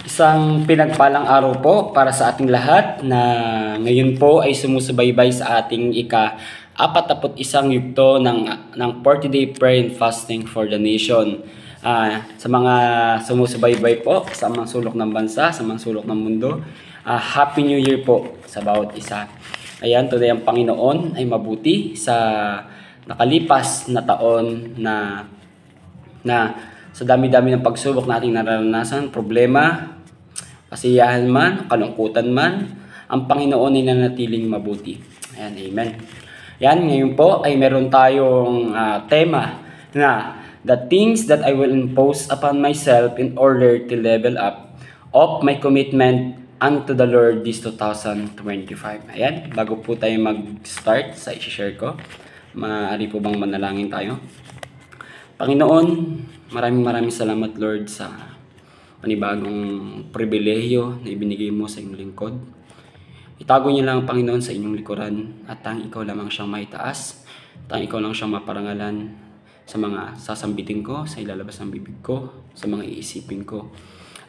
Isang pinagpalang araw po para sa ating lahat na ngayon po ay sumusubaybay sa ating ika-41 yugto ng 40-day prayer and fasting for the nation. Sa mga sumusubaybay po sa mga sulok ng bansa, sa mga sulok ng mundo, Happy New Year po sa bawat isa. Ayan, tunay ang Panginoon ay mabuti sa nakalipas na taon na sa dami-dami ng pagsubok nating nararanasan, problema, kasiyahan man, kalungkutan man, ang Panginoon ay nanatiling mabuti. Ayan, amen. Yan, ngayon po ay meron tayong tema na the things that I will impose upon myself in order to level up of my commitment unto the Lord this 2025. Ayan, bago po tayo mag-start sa i-share ko, maaari po bang manalangin tayo? Panginoon, maraming salamat Lord sa panibagong pribilehiyo na ibinigay mo sa iyong lingkod. Itago niyo lang Panginoon sa inyong likuran at tanging ikaw lamang siyang maitaas, tanging ikaw lang siyang maparangalan sa mga sasambitin ko, sa ilalabas ng bibig ko, sa mga iisipin ko,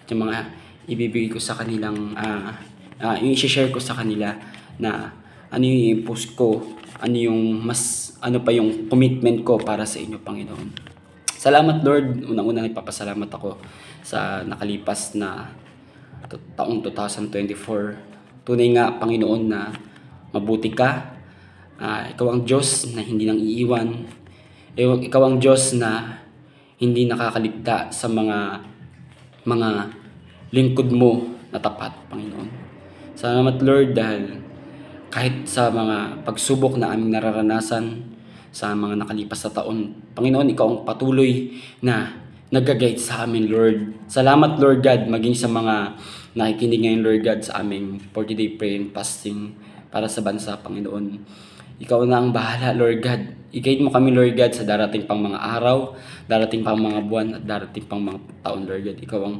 at yung mga ibibigay ko sa kanilang, yung i-share ko sa kanila na ano yung i-post ko, ano pa yung commitment ko para sa inyo Panginoon. Salamat Lord, unang-una nagpapasalamat ako sa nakalipas na taong 2024. Tunay nga Panginoon na mabuti ka. Ikaw ang Diyos na hindi nang iiwan. Ikaw ang Diyos na hindi nakakaligta sa mga lingkod mo na tapat, Panginoon. Salamat Lord dahil kahit sa mga pagsubok na aming nararanasan sa mga nakalipas na taon, Panginoon, ikaw ang patuloy na nag-guide sa amin, Lord. Salamat, Lord God, maging sa mga nakikinig ngayon, Lord God, sa aming 40-day prayer and fasting para sa bansa, Panginoon. Ikaw na ang bahala, Lord God. I-guide mo kami, Lord God, sa darating pang mga araw, darating pang mga buwan, at darating pang mga taon, Lord God. Ikaw ang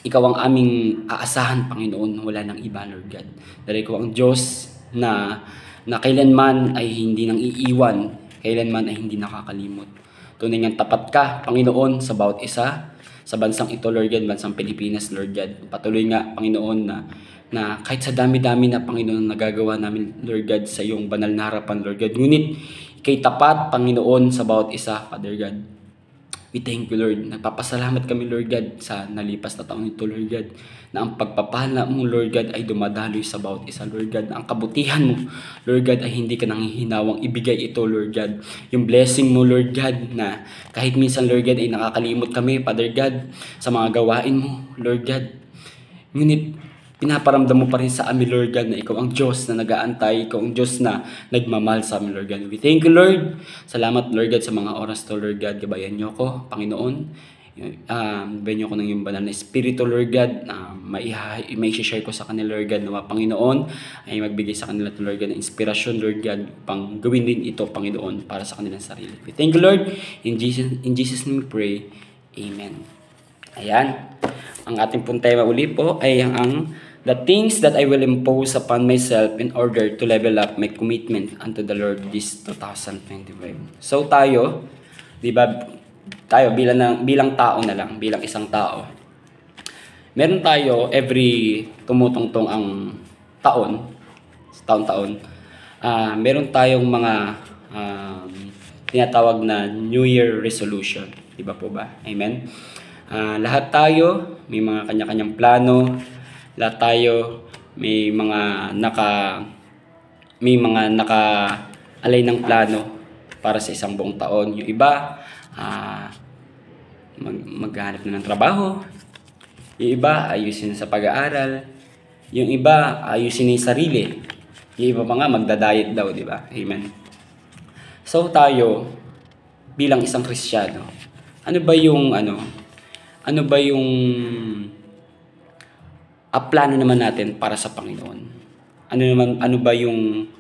ikaw ang aming aasahan, Panginoon. Wala nang iba, Lord God. Dahil ikaw ang Diyos na kailanman ay hindi nang iiwan, kailanman ay hindi nakakalimot. Tunay nga tapat ka, Panginoon, sa bawat isa, sa bansang ito, Lord God, bansang Pilipinas, Lord God. Patuloy nga, Panginoon, na kahit sa dami-dami na, Panginoon, nagagawa namin, Lord God, sa iyong banal na harapan, Lord God. Ngunit, ikay tapat, Panginoon, sa bawat isa, Father God. We thank you, Lord. Nagpapasalamat kami, Lord God, sa nalipas na taong ito, Lord God, na ang pagpapala mo, Lord God, ay dumadaloy sa bawat isa, Lord God, na ang kabutihan mo, Lord God, ay hindi ka nanghihinawang ibigay ito, Lord God. Yung blessing mo, Lord God, na kahit minsan, Lord God, ay nakakalimot kami, Father God, sa mga gawain mo, Lord God. Ngunit, pinaparamdam mo pa rin sa amin, Lord God, na ikaw ang Diyos na nag-aantay, ikaw ang Diyos na nagmamahal sa amin, Lord God. We thank you, Lord. Salamat, Lord God, sa mga oras to, Lord God. Gabayan niyo ako, Panginoon. Gabayan niyo ako ng iyong banal na Espiritu, Lord God, na may share ko sa kanila, Lord God, na Panginoon ay magbigay sa kanila, Lord God, ng inspirasyon, Lord God, pang gawin din ito, Panginoon, para sa kanilang sarili. We thank you, Lord. In Jesus' name we pray. Amen. Ayan. Ang ating pong tema uli po ay ang the things that I will impose upon myself in order to level up my commitment unto the Lord this 2025. So tayo, di ba, tayo bilang tao na lang, bilang isang tao. Meron tayo every tumutungtong ang taon-taon. Meron tayong mga tinatawag na New Year resolution, di ba po ba? Amen. Lahat tayo may mga kanya-kanyang plano. Lahat tayo may mga naka-alay ng plano para sa isang buong taon. Yung iba maghanap na ng trabaho. Yung iba ayusin sa pag-aaral. Yung iba ayusin yung sarili. Yung iba pa nga magda-diet daw, di ba? Amen. So tayo bilang isang Kristiyano, ano ba yung plano naman natin para sa Panginoon? Ano ba yung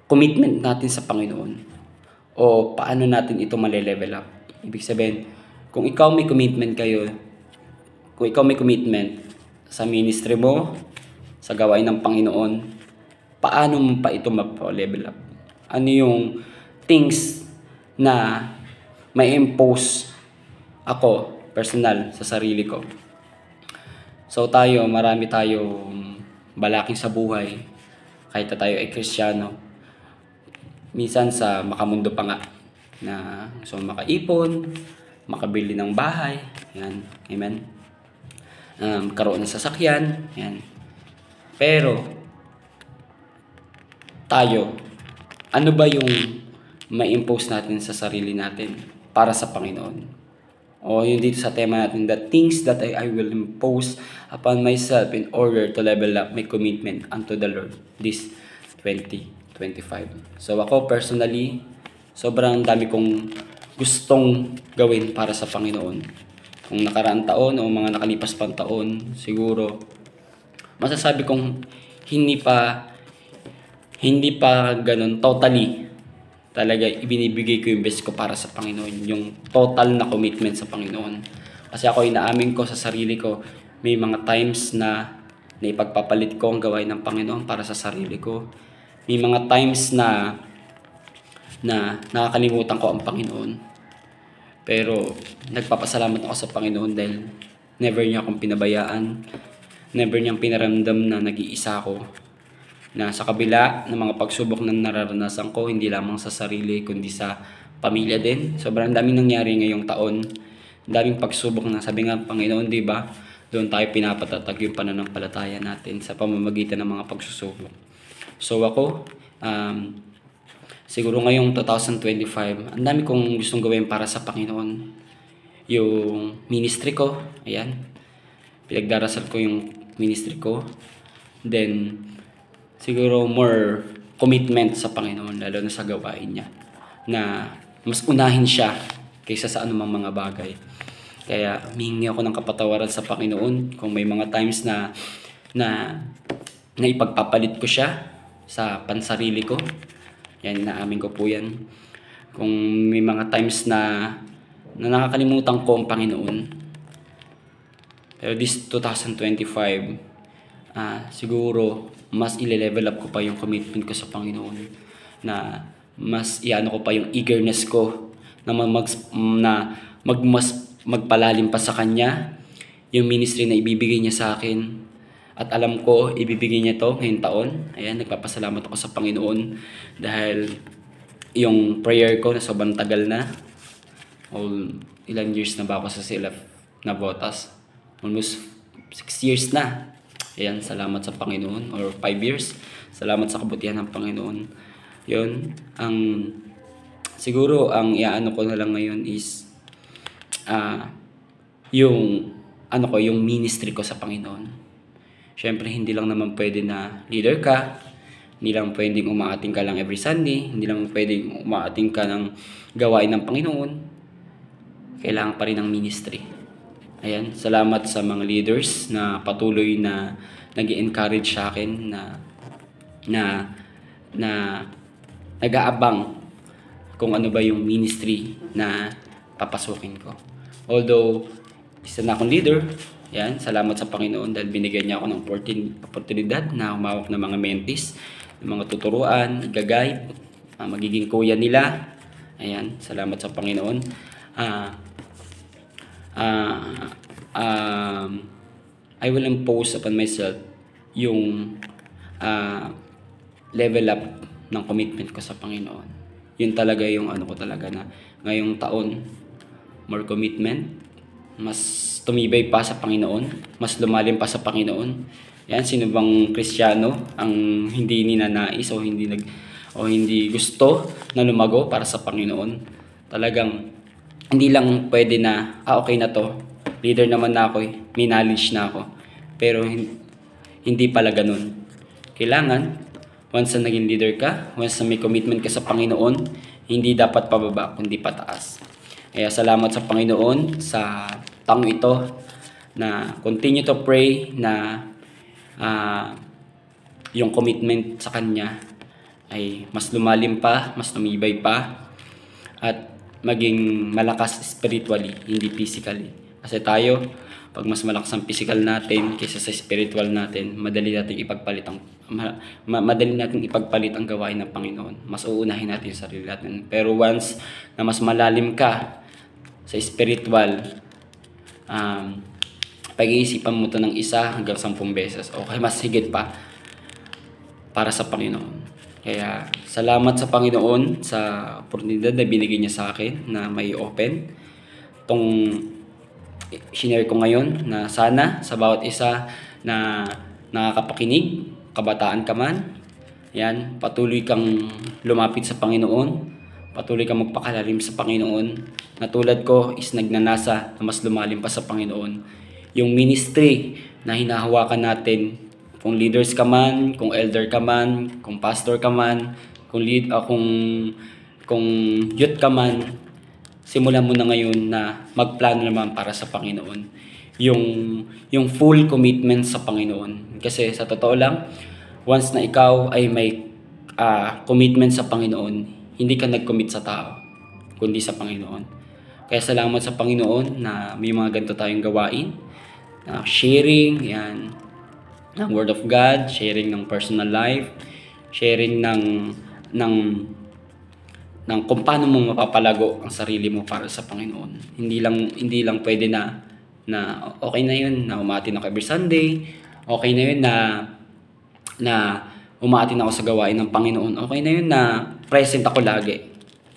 commitment natin sa Panginoon? O paano natin ito male-level up? Ibig sabihin, kung ikaw may commitment sa ministry mo, sa gawain ng Panginoon, paano mo pa ito ma-level up? Ano yung things na may impose ako personal sa sarili ko. So tayo, marami tayong balaking sa buhay, kahit na tayo ay Kristiyano. Minsan sa makamundo pa nga, na gusto makaipon, makabili ng bahay, yan, amen. Karoon ng sasakyan, yan. Pero, tayo, ano ba yung ma-impose natin sa sarili natin para sa Panginoon? O yung dito sa tema natin, the things that I will impose upon myself in order to level up my commitment unto the Lord this 2025. So ako personally, sobrang dami kong gustong gawin para sa Panginoon. Kung nakaraang taon o mga nakalipas pang taon, siguro masasabi kong hindi pa ganun totally talaga ibinibigay ko yung best ko para sa Panginoon, yung total na commitment sa Panginoon. Kasi ako inaamin ko sa sarili ko, may mga times na ipagpapalit ko ang gawain ng Panginoon para sa sarili ko. May mga times na nakakalimutan ko ang Panginoon. Pero nagpapasalamat ako sa Panginoon dahil never niya akong pinabayaan. Never niyang pinaramdam na nag-iisa ako. Na sa kabila ng mga pagsubok na nararanasan ko, hindi lamang sa sarili, kundi sa pamilya din. Sobrang daming nangyari ngayong taon. Daming pagsubok na sabi nga Panginoon, di ba? Doon tayo pinapatatag yung pananampalataya natin sa pamamagitan ng mga pagsusubok. So ako, siguro ngayong 2025, ang dami kong gustong gawin para sa Panginoon. Yung ministry ko, ayan. Pinagdarasal ko yung ministry ko. Then, siguro more commitment sa Panginoon, lalo na sa gawain niya. Na mas unahin siya kaysa sa anumang mga bagay. Kaya humingi ako ng kapatawaran sa Panginoon kung may mga times na ipagpapalit ko siya sa pansarili ko. Yan, inaamin ko po yan. Kung may mga times na nakakalimutan ko ang Panginoon. Pero this 2025, siguro mas ile-level up ko pa yung commitment ko sa Panginoon, na mas iano ko pa yung eagerness ko na magpalalim pa sa Kanya yung ministry na ibibigay niya sa akin. At alam ko ibibigay niya to ngayong taon. Ayan, nagpapasalamat ako sa Panginoon dahil yung prayer ko na sobrang tagal na, ilang years na ba ako sa CLF na botas, almost 6 years na. Ayan, salamat sa Panginoon, or 5 years. Salamat sa kabutihan ng Panginoon. Yun, siguro ang iaano ko na lang ngayon is yung ministry ko sa Panginoon. Syempre, hindi lang naman pwede na leader ka, hindi lang pwedeng umaating ka lang every Sunday, hindi lang pwedeng umaating ka ng gawain ng Panginoon. Kailangan pa rin ng ministry. Ayan, salamat sa mga leaders na patuloy na nag-i-encourage sa akin na nag-aabang kung ano ba yung ministry na papasukin ko. Although, isa na akong leader, yan, salamat sa Panginoon dahil binigyan niya ako ng oportunidad na humawak ng mga mentees, ng mga tuturuan, gagay, magiging kuya nila. Ayan, salamat sa Panginoon. I will impose upon myself yung level up ng commitment ko sa Panginoon. Yun talaga yung ano ko talaga, na ngayong taon, more commitment, mas tumibay pa sa Panginoon, mas lumalim pa sa Panginoon. Yan, sino bang Kristiyano ang hindi ninanais o hindi gusto na lumago para sa Panginoon? Talagang hindi lang pwede na, okay na to, leader naman na ako, may knowledge na ako. Pero hindi pala ganun. Kailangan, once na naging leader ka, once na may commitment ka sa Panginoon, hindi dapat pababa, kundi pataas. Kaya salamat sa Panginoon sa taong ito, na continue to pray na yung commitment sa Kanya ay mas lumalim pa, mas tumibay pa, at maging malakas spiritually, hindi physically. Kasi tayo, pag mas malakas ang physical natin kaysa sa spiritual natin, madali nating ipagpalit ang gawain ng Panginoon. Mas uunahin natin yung sarili natin. Pero once na mas malalim ka sa spiritual, pag-iisipan mo to ng 1 hanggang 10 beses, okay, mas higit pa para sa Panginoon. Kaya salamat sa Panginoon sa oportunidad na binigay niya sa akin na may open tong shinare ko ngayon, na sana sa bawat isa na nakakapakinig, kabataan ka man, yan, patuloy kang lumapit sa Panginoon, patuloy kang magpakalalim sa Panginoon, na tulad ko is nagnanasa na mas lumalim pa sa Panginoon. Yung ministry na hinahawakan natin, kung leaders ka man, kung elder ka man, kung pastor ka man, kung youth ka man, simulan mo na ngayon na magplano naman para sa Panginoon. Yung full commitment sa Panginoon. Kasi sa totoo lang, once na ikaw ay may commitment sa Panginoon, hindi ka nag-commit sa tao, kundi sa Panginoon. Kaya salamat sa Panginoon na may mga ganito tayong gawain. Sharing, yan, ng Word of God, sharing ng personal life, sharing ng kung paano mo mapapalago ang sarili mo para sa Panginoon. Hindi lang pwede na okay na yun na umaatin ako every Sunday, okay na yun na umaatin ako sa gawain ng Panginoon, okay na yun na present ako lagi.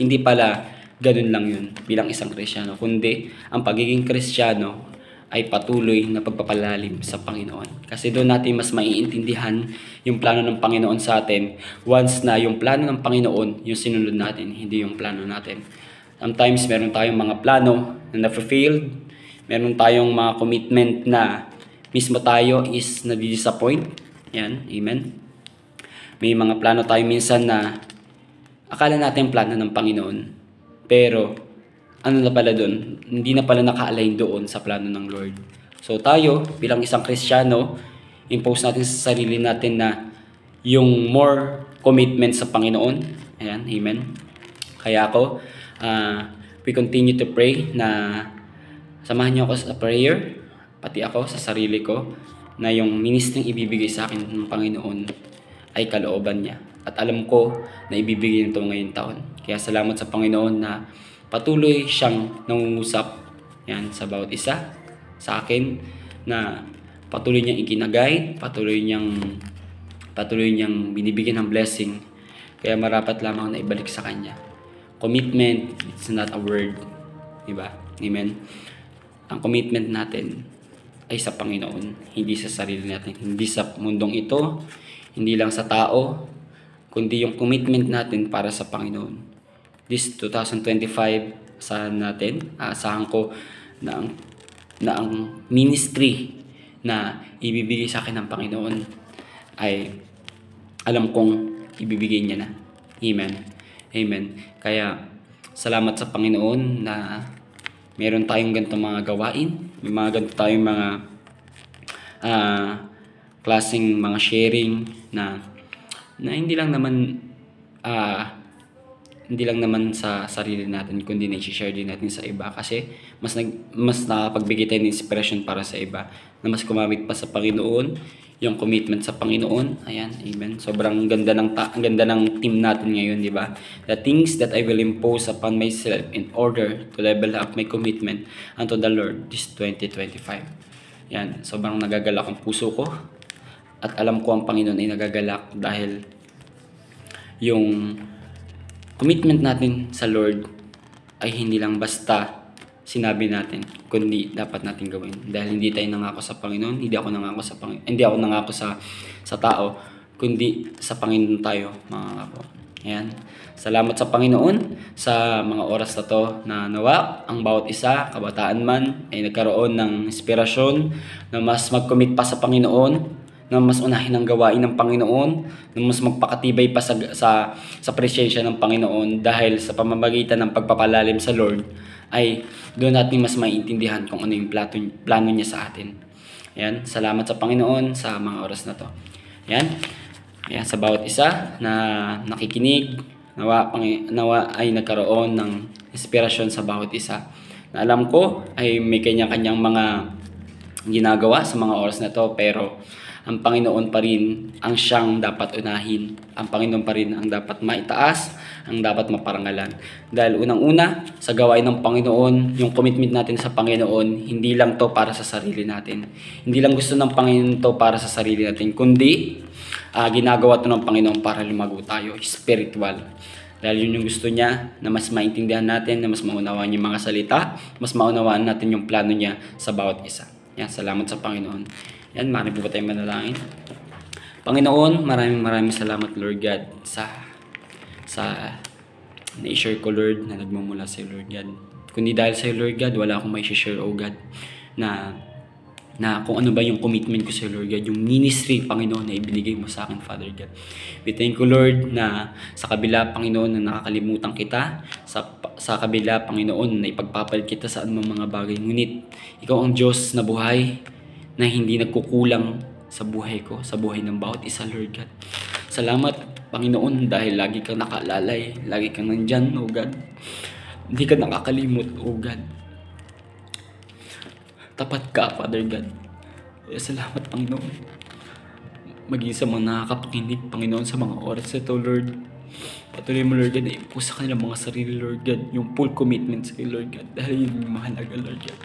Hindi pala ganun lang yun bilang isang Kristiyano, kundi ang pagiging Kristiyano ay patuloy na pagpapalalim sa Panginoon. Kasi doon natin mas maiintindihan yung plano ng Panginoon sa atin once na yung plano ng Panginoon yung sinunod natin, hindi yung plano natin. Sometimes meron tayong mga plano na na-fulfilled, meron tayong mga commitment na mismo tayo is nadi-disappoint. Yan, amen. May mga plano tayo minsan na akala natin plano ng Panginoon, pero ano na pala doon, hindi na pala naka-align doon sa plano ng Lord. So tayo, bilang isang Kristiyano, impose natin sa sarili natin na yung more commitment sa Panginoon. Ayan, amen. Kaya ako, we continue to pray na samahan niyo ako sa prayer, pati ako sa sarili ko, na yung ministering ibibigay sa akin ng Panginoon ay kalooban niya. At alam ko na ibibigay nito ngayong taon. Kaya salamat sa Panginoon na patuloy siyang nangungusap, yan, sa bawat isa, sa akin, na patuloy niyang ikinagay, patuloy niyang binibigyan ng blessing. Kaya marapat lamang na ibalik sa Kanya. Commitment, it's not a word. Diba? Amen? Ang commitment natin ay sa Panginoon, hindi sa sarili natin, hindi sa mundong ito, hindi lang sa tao, kundi yung commitment natin para sa Panginoon. This 2025, asahan ko na ang ministry na ibibigay sa akin ng Panginoon ay alam kong ibibigay niya na. Amen. Amen. Kaya salamat sa Panginoon na meron tayong ganitong mga gawain, may mga ganito tayong mga klaseng mga sharing na hindi lang naman sa sarili natin, kundi na-share din natin sa iba, kasi mas nakapagbigay tayo ng inspiration para sa iba na mas kumawit pa sa Panginoon, yung commitment sa Panginoon. Ayan, amen. Sobrang ganda ng team natin ngayon, di ba? The things that I will impose upon myself in order to level up my commitment unto the Lord this 2025. Yan, sobrang nagagalak ang puso ko at alam ko ang Panginoon ay nagagalak dahil yung commitment natin sa Lord ay hindi lang basta sinabi natin, kundi dapat natin gawin. Dahil hindi tayo nangako sa Panginoon, hindi ako nangako sa tao, kundi sa Panginoon tayo mangako. Ayan. Salamat sa Panginoon sa mga oras na to, na nawa ang bawat isa, kabataan man, ay nagkaroon ng inspirasyon na mas mag-commit pa sa Panginoon, na mas unahin ang gawain ng Panginoon, na mas magpakatibay pa sa presensya ng Panginoon, dahil sa pamamagitan ng pagpapalalim sa Lord ay doon natin mas maiintindihan kung ano yung plano niya sa atin. Ayan, salamat sa Panginoon sa mga oras na to. Ayan, sa bawat isa na nakikinig, nawa ay nagkaroon ng inspirasyon sa bawat isa, na alam ko ay may kanya-kanyang mga ginagawa sa mga oras na to, pero Ang Panginoon pa rin ang siyang dapat unahin. Ang Panginoon pa rin ang dapat maitaas, ang dapat maparangalan. Dahil unang-una, sa gawain ng Panginoon, yung commitment natin sa Panginoon, hindi lang to para sa sarili natin. Hindi lang gusto ng Panginoon to para sa sarili natin, kundi ginagawa to ng Panginoon para lumago tayo, spiritual. Dahil yun yung gusto niya, na mas maintindihan natin, na mas maunawaan yung mga salita, mas maunawaan natin yung plano niya sa bawat isa. Yan, salamat sa Panginoon. Yan, maaari po ba tayong manalangin? Panginoon, maraming salamat, Lord God, sa na-share ko, Lord, na nagmumula sa Lord God. Kundi dahil sa Lord God, wala akong may share, oh God, na kung ano ba yung commitment ko sa Lord God, yung ministry, Panginoon, na ibinigay mo sa akin, Father God. We thank you, Lord, na sa kabila, Panginoon, na nakakalimutan kita, sa kabila, Panginoon, na ipagpapalit kita sa anumang mga bagay. Ngunit, ikaw ang Diyos na buhay, na hindi nagkukulang sa buhay ko, sa buhay ng bawat isa, Lord God. Salamat, Panginoon, dahil lagi kang nakaalalay, lagi kang nandyan, oh God. Hindi ka nakakalimot, oh God. Tapat ka, Father God. Salamat, Panginoon. Maging sa mga nakakapakinig, Panginoon, sa mga oras ito, Lord. Patuloy mo, Lord God, na ipo sa kanilang mga sarili, Lord God, yung full commitment sa Lord God. Dahil yun yung mahalaga, Lord God.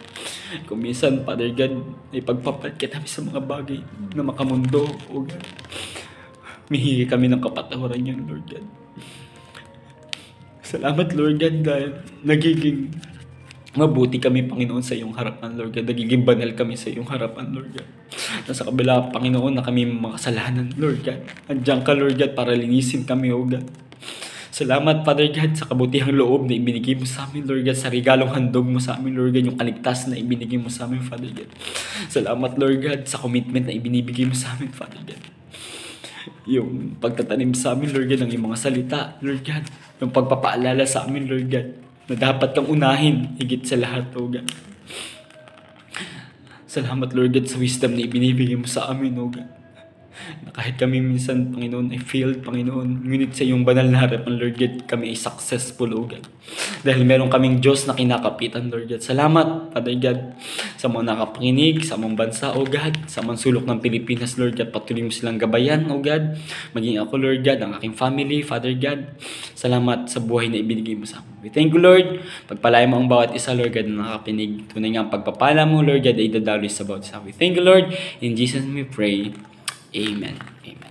Kung minsan, Father God, ipagpapalit kita sa mga bagay na makamundo, oh God. Mihingi kami ng kapatawaran yan, Lord God. Salamat, Lord God, dahil nagiging mabuti kami, Panginoon, sa iyong harapan, Lord God. Nagiging banal kami sa iyong harapan, Lord God. Nasa kabila, Panginoon, na kami makasalanan, Lord God. Andiyan ka, Lord God, para linisin kami, oh God. Salamat, Father God, sa kabutihang loob na ibinigay mo sa amin, Lord God, sa regalong handog mo sa amin, Lord God, yung kaligtas na ibinigay mo sa amin, Father God. Salamat, Lord God, sa commitment na ibinibigay mo sa amin, Father God. Yung pagtatanim sa amin, Lord God, ng iyong mga salita, Lord God. Yung pagpapaalala sa amin, Lord God, na dapat kang unahin higit sa lahat, oh God. Salamat, Lord God, sa wisdom na ibinibigay mo sa amin, oh God. Na kahit kami minsan, Panginoon, ay failed, Panginoon, ngunit sa iyong banal na harapan, Lord God, kami ay successful, oh God. Dahil meron kaming Diyos na kinakapitan, Lord God. Salamat, Father God, sa mga nakapakinig, sa mga bansa, oh God, sa mga sulok ng Pilipinas, Lord God. Patuloy mo silang gabayan, oh God. Maging ako, Lord God, ang aking family, Father God. Salamat sa buhay na ibinigay mo sa amin. We thank you, Lord. Pagpalaya mo ang bawat isa, Lord God, na nakapinig. Tunay nga ang pagpapala mo, Lord God, ay dadaloy sa bawat isa. We thank you, Lord. In Jesus' name we pray. Amen. Amen.